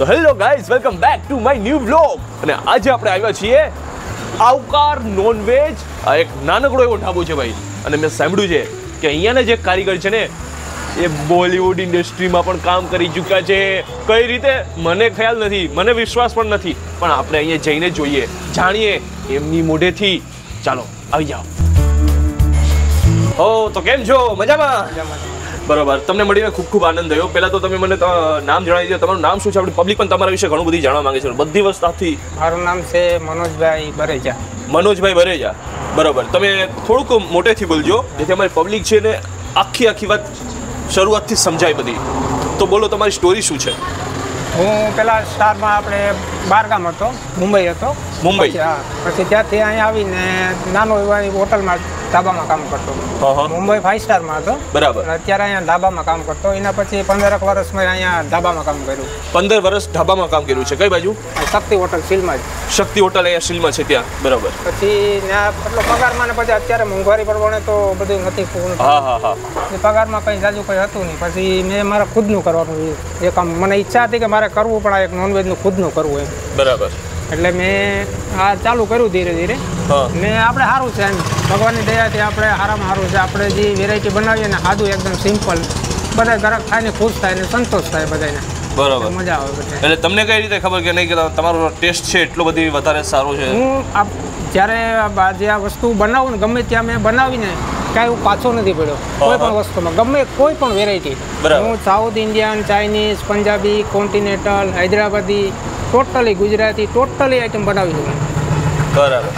Hello guys, welcome back to my new vlog. અને આજે આપણે આવ્યા છીએ આવકાર નોનવેજ. આ એક નાનકડો એવો ઢાબો છે ભાઈ. અને મેં સાંભળ્યું છે કે અહીંયાના જે કારીગર છે ને એ બોલિવૂડ ઇન્ડસ્ટ્રીમાં પણ કામ કરી ચૂક્યા છે. કઈ રીતે મને ખ્યાલ નથી, મને વિશ્વાસ પણ નથી, પણ આપણે અહીંયા જઈને જોઈએ, જાણીએ એમની મોઢેથી. ચાલો આવી જાઓ. ઓ તો કેમ છો? મજામાં? બરોબર, તમને મળીને ખૂબ ખૂબ આનંદ થયો. પહેલા તો તમે મને નામ જણાવી દો. તમારું નામ શું છે? આપણી પબ્લિક પણ તમારા વિશે ઘણું બધું જાણવા માંગે છે, બધી વસ્તુથી. મારું નામ છે મનોજભાઈ બરેજા. મનોજભાઈ બરેજા, બરોબર. તમે થોડુંક મોટેથી બોલજો, જેથી અમારી પબ્લિક છે ને આખી વાત શરૂઆતથી સમજાય બધી. તો બોલો, તમારી સ્ટોરી શું છે? હું પેલા સ્ટારમાં આપણે બહારગામ હતો, મુંબઈ હતો. મુંબઈ? હા. પછી ત્યાંથી અહીંયા આવીને નાનો એવા હોટલમાં ધાબામાં કામ કરતો. મુંબઈ 5 સ્ટારમાં હતો. બરાબર. અત્યારે અહીંયા ધાબામાં કામ કરતો. એના પછી 15 વર્ષ મેં અહીંયા ધાબામાં કામ કર્યું. 15 વર્ષ ધાબામાં કામ કર્યું છે. કઈ બાજુ? શક્તિ હોટલ સિલમાં જ. શક્તિ હોટલ અહીંયા સિલમાં છે ત્યાં. બરાબર. પછી ત્યાં એટલો પગારમાં ને પછી અત્યારે મોંઘવારી પ્રમાણે તો બધું નથી પૂરું. હા. પગારમાં કંઈ જાજુ કંઈ હતું નહીં. પછી મેં મારે ખુદનું કરવાનું એ કામ. મને ઈચ્છા હતી કે મારે કરવું, પણ આ એક નોનવેજનું ખુદનું કરવું એમ. બરાબર. એટલે મેં આ ચાલુ કર્યું ધીરે ધીરે. ને આપણે સારું છે એમ, ભગવાનની દયાથી આપણે સારામાં સારું છે. આપણે જે વેરાયટી બનાવીએ ને સાદું એકદમ સિમ્પલ, બધા ગ્રાહક ખાઈને ખુશ થાય ને સંતોષ થાય બધાને. બરાબર. મજા આવે બધા. એટલે તમને કઈ રીતે ખબર કે નહીં કે તમારો ટેસ્ટ છે એટલો બધી વધારે સારો છે? હું જ્યારે જે આ વસ્તુ બનાવું ને, ગમે ત્યાં મેં બનાવીને કાંઈ હું પાછો નથી પડ્યો કોઈ પણ વસ્તુમાં, ગમે કોઈ પણ વેરાયટી. હું south Indian, Chinese, Punjabi, continental, Hyderabadi, totally Gujarati, totally item બનાવી દઉં. બરાબર.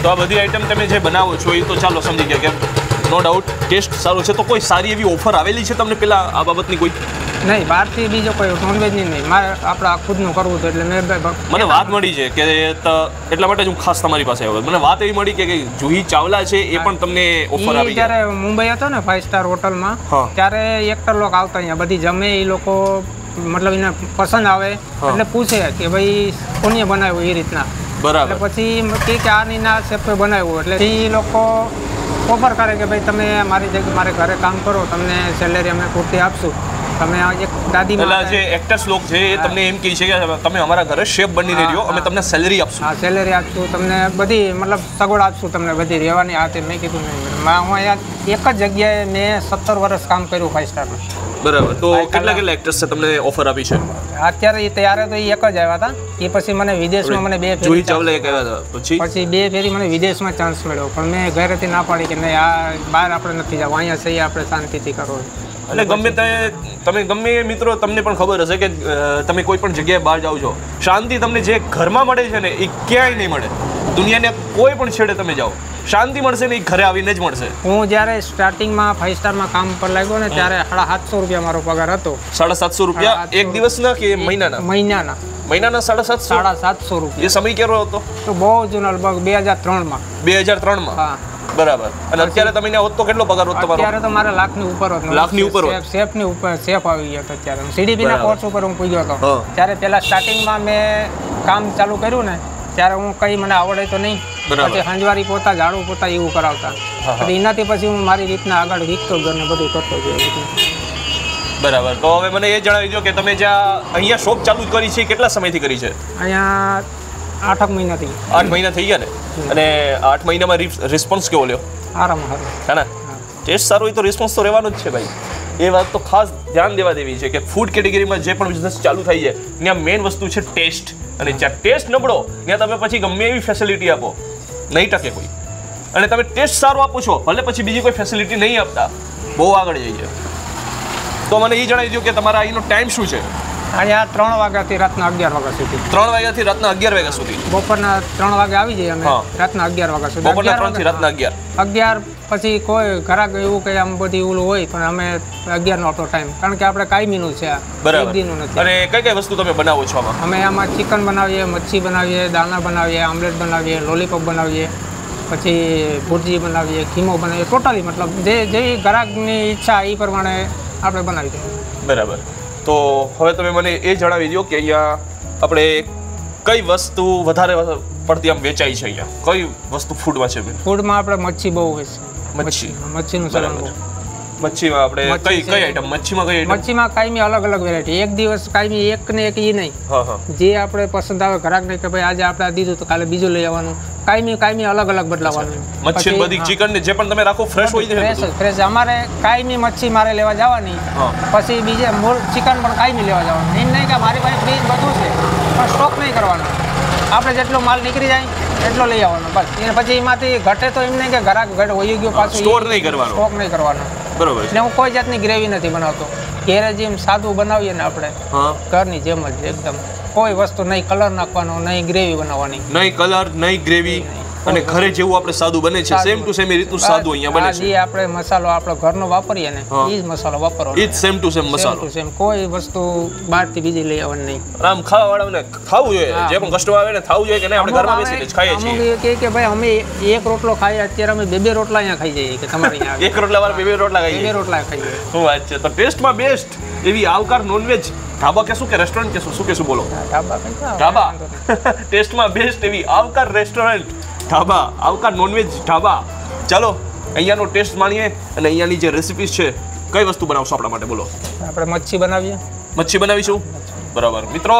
તો આ બધી આઈટમ તમે જે બનાવો છો એ તો ચાલો સમજી ગયા કે નો ડાઉટ ટેસ્ટ સારો છે. તો કોઈ સારી એવી ઓફર આવેલી છે તમને પેલા આ બાબતની કોઈ? નહીં, બહારથી બીજો કોઈ નોનવેજની નહીં. મારે આપણે આ ખુદનું કરવું હતું એટલે મને વાત મળી છે કે એટલા માટે જ હું ખાસ તમારી પાસે આવ્યો. મને વાત એવી મળી કે જુહી ચાવલા છે એ પણ તમને ઓફર આપી. જ્યારે મુંબઈ હતો ને 5 સ્ટાર હોટલમાં, ત્યારે એક્ટર લોકો આવતા અહીંયા, બધી જમે એ લોકો, મતલબ એને પસંદ આવે એટલે પૂછે કે ભાઈ કોને બનાવ્યું એ રીતના. બરાબર. પછી કે આની ના શેફે બનાવ્યું, એટલે એ લોકો ઓફર કરે કે ભાઈ તમે મારી જગ્યાએ મારે ઘરે કામ કરો, તમને સેલેરી અમે પૂરતી આપશું. તમે એક દાદી પેલા જે એક્ટર્સ લોકો છે એ તમને એમ કહે છે કે તમે અમારા ઘરે શેફ બનીને રહ્યો, અમે તમને સેલેરી આપશું. હા, સેલેરી આપશું તમને, બધી મતલબ સગવડ આપશું તમને, બધી રહેવાની. આ તે મેં કીધું નહીં, હું અહીંયા એક જ જગ્યાએ મેં 17 વર્ષ કામ કર્યું 5 સ્ટારમાં. બરાબર. તો કેટલા એક્ટર્સ છે તમને ઓફર આપી છે અત્યારે? ત્યારે તો એક જ આવ્યા હતા. એ પછી મને વિદેશમાં મને 2 જુહી ચાવલા એક આવ્યા હતા. પછી 2 ફેરી મને વિદેશમાં ચાન્સ મળ્યો, પણ મેં ઘરેથી ના પાડી કે નહીં, આ બહાર આપણે નથી જવું, અહીંયા સહી આપણે શાંતિથી કરવું. એટલે તમે ગમે મિત્રો, તમને પણ ખબર હશે કે તમે કોઈ પણ જગ્યાએ બહાર જાઓ છો, શાંતિ તમને જે ઘરમાં મળે છે ને એ ક્યાંય નહીં મળે. દુનિયાને કોઈ પણ છેડે તમે જાઓ, શાંતિ મળશે ને એ ઘરે આવીને જ મળશે. હું જ્યારે સ્ટાર્ટિંગમાં 5 સ્ટારમાં કામ પર લાગ્યો ને ત્યારે 750 રૂપિયા મારો પગાર હતો. 750 રૂપિયા એક દિવસના કે મહિનાના? મહિનાના 750 રૂપિયા. એ સમય કેવો હતો? તો બહુ જૂનો, લગભગ 2003માં. 2003માં? હા. બરાબર. અને અત્યારે તમે હોત તો કેટલો પગાર હોત તમારો? અત્યારે તો મારે લાખની ઉપર હતો. લાખની ઉપર હોત? શેફની ઉપર શેફ આવી ગયો હતો અત્યારે. સીડીપીના કોર્સ ઉપર હું પૂગ્યો હતો. ત્યારે પહેલા સ્ટાર્ટિંગમાં મેં કામ ચાલુ કર્યું ને ત્યારે હું કંઈ મને આવડે તો નહીં. પછી હંજવારી પોતા, ઝાડુ પોતા એવું કરાવતા. પછી એનાથી પછી હું મારી રીતના આગળ વીકતો ગયો ને બધું કરતો ગયો. બરાબર. તો હવે મને એ જણાવી દો કે તમે જ્યાં અહીંયા શોપ ચાલુ કરી છે કેટલા સમયથી કરી છે? અહીંયા 8 મહિનાથી. 8 મહિના થઈ ગયા ને? અને 8 મહિનામાં રિસ્પોન્સ કેવો લ્યો? આરામ હે ને? ટેસ્ટ સારો હોય તો રિસ્પોન્સ તો રહેવાનો જ છે ભાઈ. એ વાત તો ખાસ ધ્યાન દેવા દેવી છે કે ફૂડ કેટેગરીમાં જે પણ બિઝનેસ ચાલુ થઈ છે ત્યાં મેઇન વસ્તુ છે ટેસ્ટ. અને જ્યાં ટેસ્ટ નબળો ત્યાં તમે પછી ગમે એવી ફેસિલિટી આપો, નહીં ટકે કોઈ. અને તમે ટેસ્ટ સારો આપો છો, ભલે પછી બીજી કોઈ ફેસિલિટી નહીં આપતા, બહુ આગળ જઈએ. તો મને એ જણાવી દો કે તમારા અહીંનો ટાઈમ શું છે? અહીંયા 3 વાગ્યાથી રાતના 11 વાગ્યા સુધી. 3 વાગ્યાથી રાતના 11 વાગ્યા સુધી? બપોરના 3 વાગે આવી જઈએ અમે, રાતના 11 વાગ્યા સુધી. બપોરના 3 થી રાતના 11 પછી કોઈ ઘરાક એવું કંઈ આમ બધી ઓલું હોય, પણ અમે 11 નો આપણો ટાઈમ, કારણ કે આપણે કાયમીનું છે, એક દિનનું નથી. અને કઈ કઈ વસ્તુ તમે બનાવો છો આમાં? અમે આમાં ચિકન બનાવીએ, મચ્છી બનાવીએ, દાણા બનાવીએ, આમલેટ બનાવીએ, લોલીપોપ બનાવીએ, પછી ભુરજી બનાવીએ, ખીમો બનાવીએ, ટોટલી મતલબ જે ગ્રાહકની ઈચ્છા એ પ્રમાણે આપણે બનાવી દઈએ. બરાબર. તો હવે તમે મને એ જણાવી દો કે અહીંયા આપણે કઈ વસ્તુ વધારે પડતી આમ વેચાય છે અહીંયા? કઈ વસ્તુ ફૂડમાં છે? ફૂડમાં આપણે મચ્છી બહુ હોય છે. મચ્છીનું ચલણ બહુ. મચ્છીમાં આપણે કઈ આઈટમ મચ્છીમાં કઈ આઈટમ મચ્છીમાં કાયમી અલગ અલગ વેરાયટી, એક દિવસ કાયમી એક ને એક ઈ નહીં, જે આપણે પસંદ આવે ગ્રાહકને કે ભાઈ આજે આપણે દીધું તો કાલે બીજું લઈ આવવાનું, કાયમી અલગ અલગ બદલાવાનું. મચ્છી બધી ચિકન ને જે પણ તમે રાખો ફ્રેશ હોય છે, ફ્રેશ. અમારે કાયમી મચ્છી મારે લેવા જવાની, પછી બીજે મૂળ ચિકન પણ કાયમી લેવા જવાનું. એમ નહીં કે મારી પાસે ફ્રીજ બધું છે પણ સ્ટોક નહીં કરવાનો, આપણે જેટલો માલ નીકળી જાય એટલો લઈ આવવાનો બસ. એને પછી એમાંથી ઘટે તો એમ નહીં કે ગ્રાહક ઘટે વહી ગયો પાછું સ્ટોર નહીં કરવાનો, સ્ટોક નહીં કરવાનો. બરોબર. એટલે હું કોઈ જાતની ગ્રેવી નથી બનાવતો, ઘેરે જેમ સાદું બનાવીએ ને આપણે ઘરની જેમ જ એકદમ, કોઈ વસ્તુ નહીં કલર નાખવાનો, નહીં ગ્રેવી બનાવવાની, નહીં કલર નહીં ગ્રેવી, અને ઘરે જેવું આપણે સાદું બને છે સેમ ટુ સેમ એ રીતનું સાદું અહીંયા બને છે. જે આપણે મસાલો આપણો ઘરનો વાપરીએ ને એ જ મસાલો વાપરવાનો, એ જ સેમ ટુ સેમ મસાલો, સેમ. કોઈ વસ્તુ બહારથી બીજી લઈ આવવાની નહીં. આમ ખાવા વાળાને ખાવું જોઈએ, જે પણ કસ્ટમર આવે ને ખાવું જોઈએ કે નહીં આપણે ઘરમાં બેસીને જ ખાઈએ છીએ. અમુક કે ભાઈ અમે એક રોટલો ખાઈએ, અત્યારે અમે બે રોટલા અહીંયા ખાઈ જઈએ કે તમારે અહીંયા એક રોટલા વાળા બે રોટલા ખાઈએ, બે રોટલા ખાઈએ. શું વાત છે. તો ટેસ્ટમાં બેસ્ટ એવી આવકાર નોનવેજ ઢાબા કે શું કે રેસ્ટોરન્ટ કે શું કહેશું બોલો? ઢાબા. ટેસ્ટમાં બેસ્ટ એવી આવકાર રેસ્ટોરન્ટ ઢાબા, આવકાર નોનવેજ ઢાબા. ચાલો અહીંયાનો ટેસ્ટ માણીએ અને અહીંયાની જે રેસિપીસ છે, કઈ વસ્તુ બનાવશો આપણા માટે બોલો? આપણે મચ્છી બનાવીએ. મચ્છી બનાવીશું, બરાબર. મિત્રો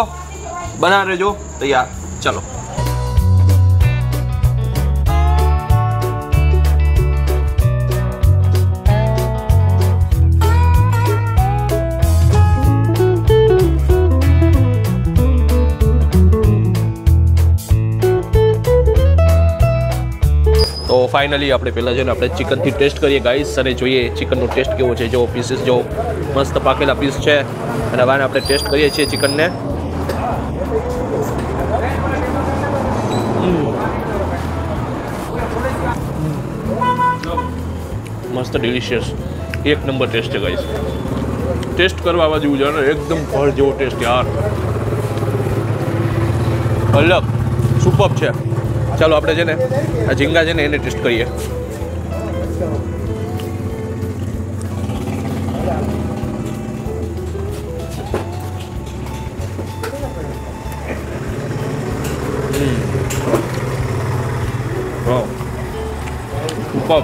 બના રહેજો તૈયાર. ચાલો. તો ફાઇનલી આપણે પહેલાં છે ને આપણે ચિકનથી ટેસ્ટ કરીએ ગાઈસ, અને જોઈએ ચિકનનો ટેસ્ટ કેવો છે. જો પીસીસ જો મસ્ત પાકેલા પીસ છે, અને હવે આપણે ટેસ્ટ કરીએ છીએ ચિકનને. મસ્ત ડિલિશિયસ, એક નંબર ટેસ્ટ છે ગાઈસ. ટેસ્ટ કરવા આવવા જેવું છે ને, એકદમ ઘર જેવો ટેસ્ટ યાર, અલગ સુપર છે. ચાલો આપણે છે ને આ ઝીંગા છે ને એને ટેસ્ટ કરીએ. સુપર.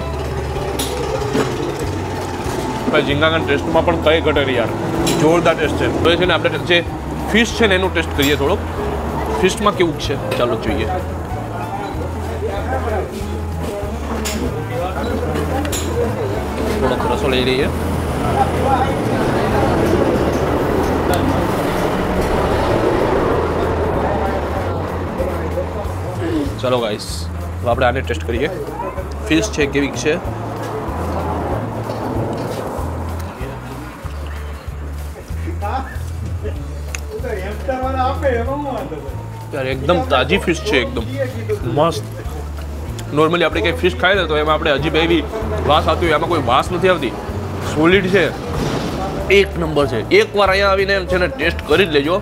ઝીંગાના ટેસ્ટમાં પણ કઈ ઘટે યાર, જોરદાર ટેસ્ટ છે. તો છે ને આપણે જે ફિશ છે ને એનું ટેસ્ટ કરીએ થોડુંક. ફિશમાં કેવું છે ચાલો જોઈએ. થોડોક રસો લઈ લઈએ. ચાલો ગાઈસ, હવે આપણે આને ટેસ્ટ કરીએ. ફિશ છે કેવી છે. યાર એકદમ તાજી ફિશ છે, એકદમ મસ્ત. નોર્મલી આપણે કંઈ ફિશ ખાઈએ ને તો એમાં આપણે હજી એવી વાસ આવતી હોય, એમાં કોઈ વાસ નથી આવતી. સોલિડ છે, એક નંબર છે. એકવાર અહીંયા આવીને એમ છે ને ટેસ્ટ કરી જ લેજો,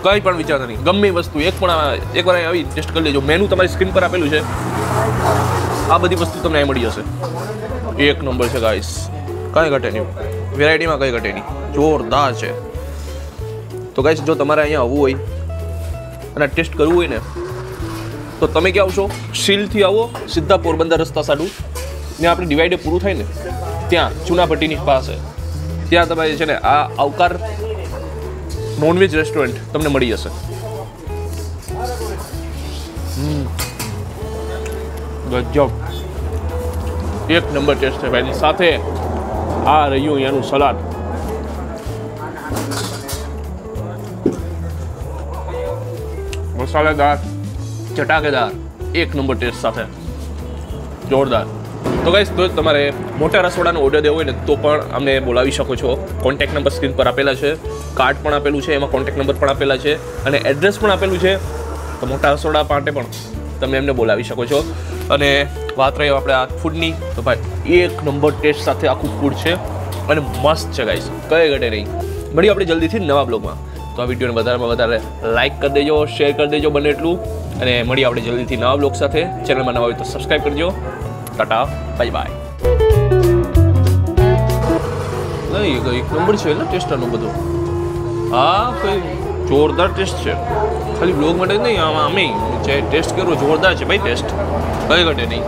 કંઈ પણ વિચારતા નહીં. ગમે વસ્તુ એકવાર અહીંયા આવી ટેસ્ટ કરી લેજો. મેનુ તમારી સ્ક્રીન પર આપેલું છે, આ બધી વસ્તુ તમને અહીં મળી જશે. એક નંબર છે ગાઈસ, કાંઈ ઘટે નહીં, વેરાયટીમાં કંઈ ઘટે નહીં, જોરદાર છે. તો ગાઈસ જો તમારે અહીંયા આવવું હોય અને ટેસ્ટ કરવું હોય ને તો તમે ક્યાં આવશો? શીલથી આવો સીધા પોરબંદર રસ્તા સાડું, ત્યાં આપણે ડિવાઈડર પૂરું થાય ને ત્યાં ચુનાપટ્ટીની પાસે, ત્યાં તમારે છે ને આ આવકાર નોનવેજ રેસ્ટોરન્ટ તમને મળી જશે. ગજબ, એક નંબર ટેસ્ટ છે ભાઈ. સાથે આ રહ્યું અહીંયાનું સલાડ, મસાલેદાર ચટાકેદાર, એક નંબર ટેસ્ટ સાથે, જોરદાર. તો ગાઈસ તો તમારે મોટા રસોડાનો ઓર્ડર દેવો હોય ને તો પણ અમને બોલાવી શકો છો. કોન્ટેક્ટ નંબર સ્ક્રીન પર આપેલા છે, કાર્ડ પણ આપેલું છે, એમાં કોન્ટેક્ટ નંબર પણ આપેલા છે અને એડ્રેસ પણ આપેલું છે. તો મોટા રસોડા માટે પણ તમે એમને બોલાવી શકો છો. અને વાત રહી આપણે આ ફૂડની, તો ભાઈ એક નંબર ટેસ્ટ સાથે આખું ફૂડ છે અને મસ્ત છે ગાઈસ, કઈ ઘટે નહીં. મળીએ આપણે જલ્દીથી નવા બ્લોગમાં. તો આ વિડીયોને વધારેમાં વધારે લાઇક કરી દેજો, શેર કરી દેજો બને એટલું, અને મળીએ આપણે જલ્દીથી નવા બ્લોગ સાથે. ચેનલમાં નવા હોય તો સબસ્ક્રાઈબ કરજો. Tata, bye bye. નહીં એક નંબર છે ને ટેસ્ટ આનું બધું. હા કઈ જોરદાર ટેસ્ટ છે, ખાલી બ્લોગ માટે જ નહીં, આમાં અમે જે ટેસ્ટ કર્યો જોરદાર છે ભાઈ. ટેસ્ટ કઈ ઘટે નહીં.